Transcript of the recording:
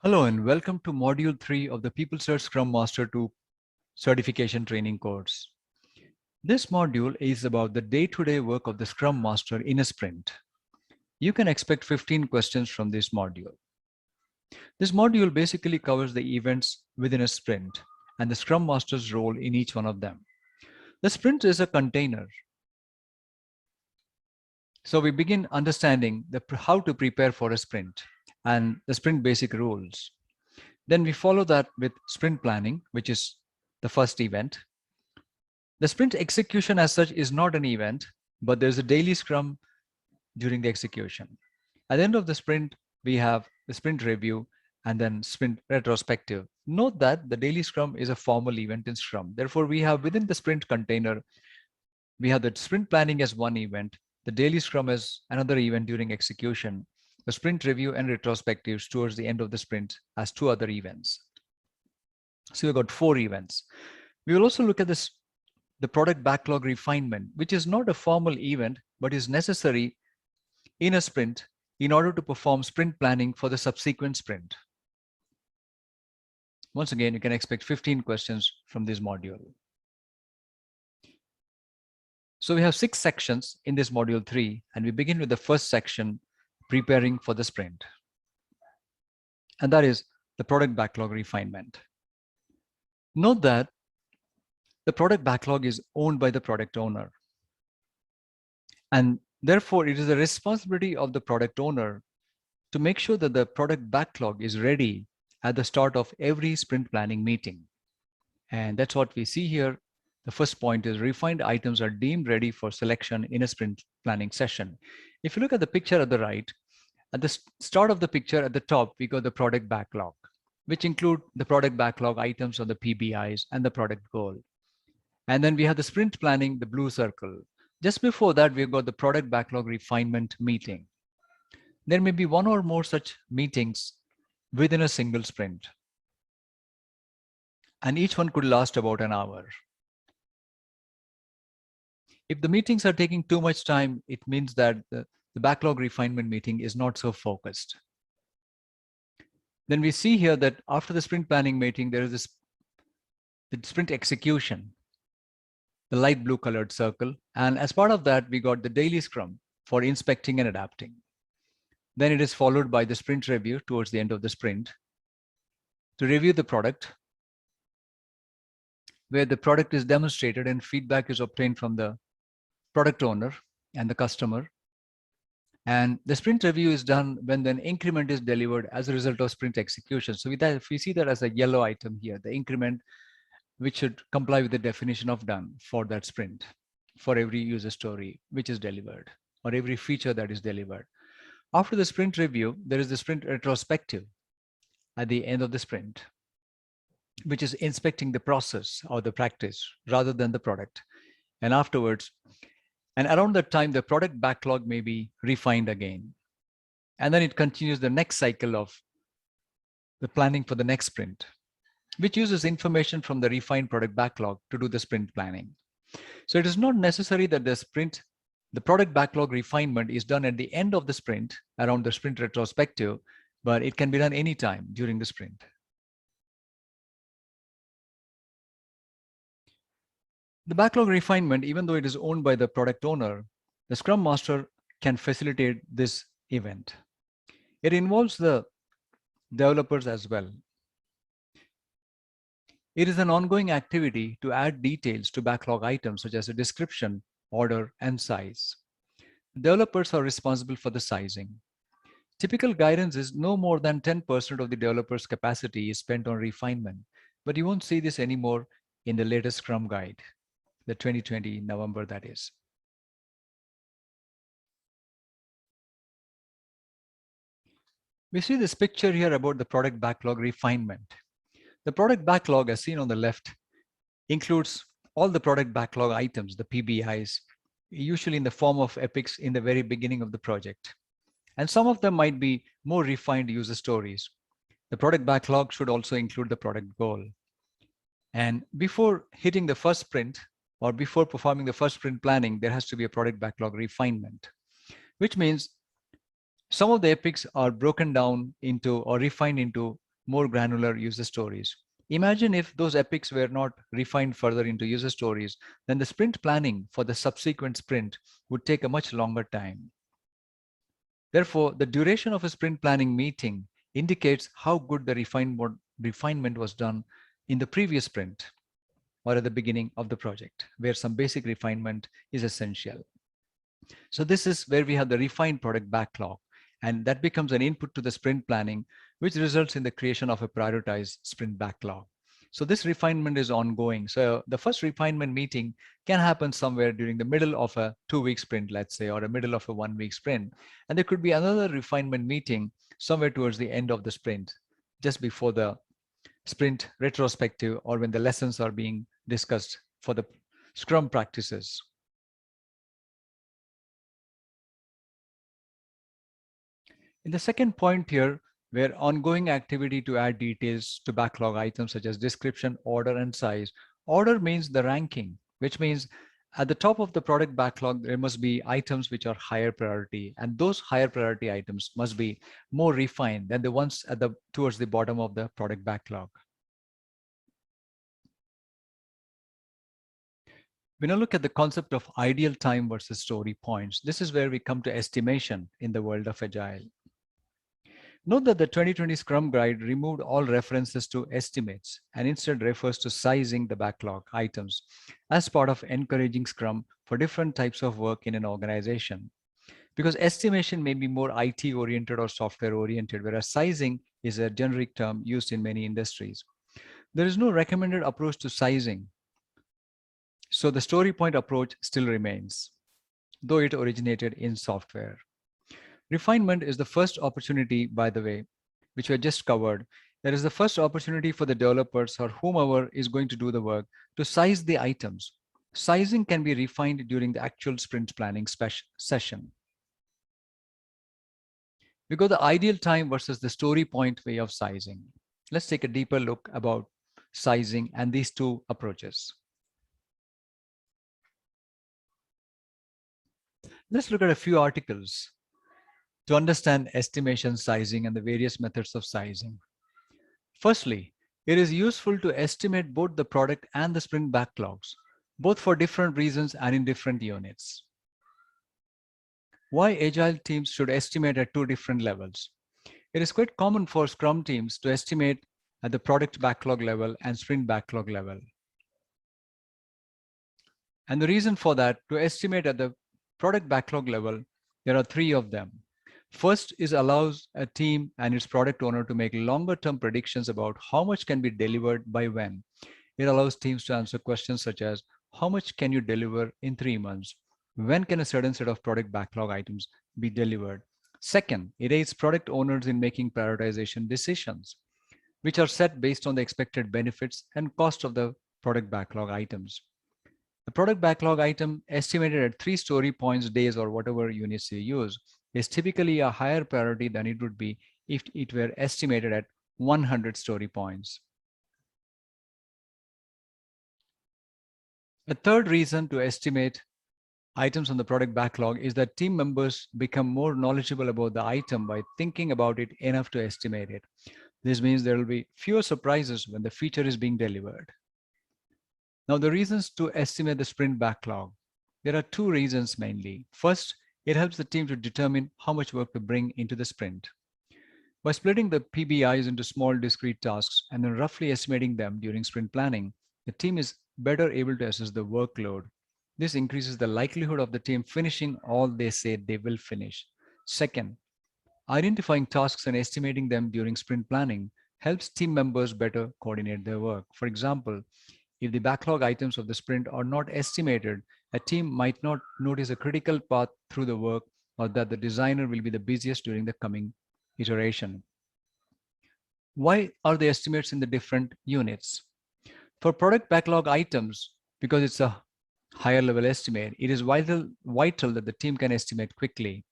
Hello and welcome to Module 3 of the PeopleSearch Scrum Master 2 certification training course. This module is about the day-to-day work of the Scrum Master in a sprint. You can expect 15 questions from this module. This module basically covers the events within a sprint and the Scrum Master's role in each one of them. The sprint is a container. So we begin understanding how to prepare for a sprint and the sprint basic rules. Then we follow that with sprint planning, which is the first event. The sprint execution as such is not an event, but there's a daily scrum during the execution. At the end of the sprint, we have the sprint review and then sprint retrospective. Note that the daily scrum is a formal event in Scrum. Therefore, we have within the sprint container, we have the sprint planning as one event, the daily scrum as another event during execution, the sprint review and retrospectives towards the end of the sprint as two other events. So we've got 4 events. We will also look at the product backlog refinement, which is not a formal event, but is necessary in a sprint in order to perform sprint planning for the subsequent sprint. Once again, you can expect 15 questions from this module. So we have 6 sections in this module 3, and we begin with the first section, preparing for the sprint. And that is the product backlog refinement. Note that the product backlog is owned by the product owner. And therefore, it is the responsibility of the product owner to make sure that the product backlog is ready at the start of every sprint planning meeting. And that's what we see here. The first point is refined items are deemed ready for selection in a sprint planning session. If you look at the picture at the right, at the start of the picture at the top, we got the product backlog, which include the product backlog items on the PBIs and the product goal. And then we have the sprint planning, the blue circle. Just before that, we've got the product backlog refinement meeting. There may be one or more such meetings within a single sprint. And each one could last about an hour. If the meetings are taking too much time, it means that the backlog refinement meeting is not so focused. Then we see here that after the sprint planning meeting, there is the sprint execution, the light blue colored circle. And as part of that, we got the daily scrum for inspecting and adapting. Then it is followed by the sprint review towards the end of the sprint to review the product, where the product is demonstrated and feedback is obtained from the product owner and the customer. And the sprint review is done when an increment is delivered as a result of sprint execution. So with that, if we see that as a yellow item here, the increment, which should comply with the definition of done for that sprint, for every user story which is delivered, or every feature that is delivered. After the sprint review, there is the sprint retrospective at the end of the sprint, which is inspecting the process or the practice rather than the product. And afterwards, and around that time, the product backlog may be refined again. And then it continues the next cycle of the planning for the next sprint, which uses information from the refined product backlog to do the sprint planning. So it is not necessary that the product backlog refinement is done at the end of the sprint around the sprint retrospective, but it can be done anytime during the sprint. The backlog refinement, even though it is owned by the product owner, the Scrum Master can facilitate this event. It involves the developers as well. It is an ongoing activity to add details to backlog items such as a description, order, and size. Developers are responsible for the sizing. Typical guidance is no more than 10% of the developer's capacity is spent on refinement, but you won't see this anymore in the latest Scrum guide, the 2020 November, that is. We see this picture here about the product backlog refinement. The product backlog, as seen on the left, includes all the product backlog items, the PBIs, usually in the form of epics in the very beginning of the project. And some of them might be more refined user stories. The product backlog should also include the product goal. And before hitting the first sprint, or before performing the first sprint planning, there has to be a product backlog refinement, which means some of the epics are broken down into or refined into more granular user stories. Imagine if those epics were not refined further into user stories, then the sprint planning for the subsequent sprint would take a much longer time. Therefore, the duration of a sprint planning meeting indicates how good the refinement was done in the previous sprint or at the beginning of the project, where some basic refinement is essential. So this is where we have the refined product backlog, and that becomes an input to the sprint planning, which results in the creation of a prioritized sprint backlog. So this refinement is ongoing. So the first refinement meeting can happen somewhere during the middle of a 2-week sprint, let's say, or a middle of a 1-week sprint. And there could be another refinement meeting somewhere towards the end of the sprint, just before the sprint retrospective or when the lessons are being discussed for the Scrum practices. In the second point here, where ongoing activity to add details to backlog items such as description, order, and size. Order means the ranking, which means at the top of the product backlog, there must be items which are higher priority, and those higher priority items must be more refined than the ones at the towards the bottom of the product backlog. We now look at the concept of ideal time versus story points. This is where we come to estimation in the world of Agile. Note that the 2020 Scrum Guide removed all references to estimates and instead refers to sizing the backlog items as part of encouraging Scrum for different types of work in an organization. Because estimation may be more IT oriented or software oriented, whereas sizing is a generic term used in many industries. There is no recommended approach to sizing. So the story point approach still remains, though it originated in software. Refinement is the first opportunity, by the way, which we just covered. That is the first opportunity for the developers or whomever is going to do the work to size the items. Sizing can be refined during the actual sprint planning session. We go the ideal time versus the story point way of sizing. Let's take a deeper look about sizing and these two approaches. Let's look at a few articles to understand estimation, sizing, and the various methods of sizing. Firstly, it is useful to estimate both the product and the sprint backlogs, both for different reasons and in different units. Why Agile teams should estimate at two different levels? It is quite common for Scrum teams to estimate at the product backlog level and sprint backlog level. And the reason for that, to estimate at the product backlog level, there are three of them. First is allows a team and its product owner to make longer term predictions about how much can be delivered by when. It allows teams to answer questions such as, how much can you deliver in 3 months? When can a certain set of product backlog items be delivered? Second, it aids product owners in making prioritization decisions, which are set based on the expected benefits and cost of the product backlog items. The product backlog item estimated at 3 story points, days, or whatever units you use is typically a higher priority than it would be if it were estimated at 100 story points. The third reason to estimate items on the product backlog is that team members become more knowledgeable about the item by thinking about it enough to estimate it. This means there will be fewer surprises when the feature is being delivered. Now, the reasons to estimate the sprint backlog. There are two reasons mainly. First, it helps the team to determine how much work to bring into the sprint. By splitting the PBIs into small discrete tasks and then roughly estimating them during sprint planning, the team is better able to assess the workload. This increases the likelihood of the team finishing all they say they will finish. Second, identifying tasks and estimating them during sprint planning helps team members better coordinate their work. For example, if the backlog items of the sprint are not estimated, a team might not notice a critical path through the work or that the designer will be the busiest during the coming iteration. Why are the estimates in the different units? For product backlog items, because it's a higher level estimate, it is vital that the team can estimate quickly.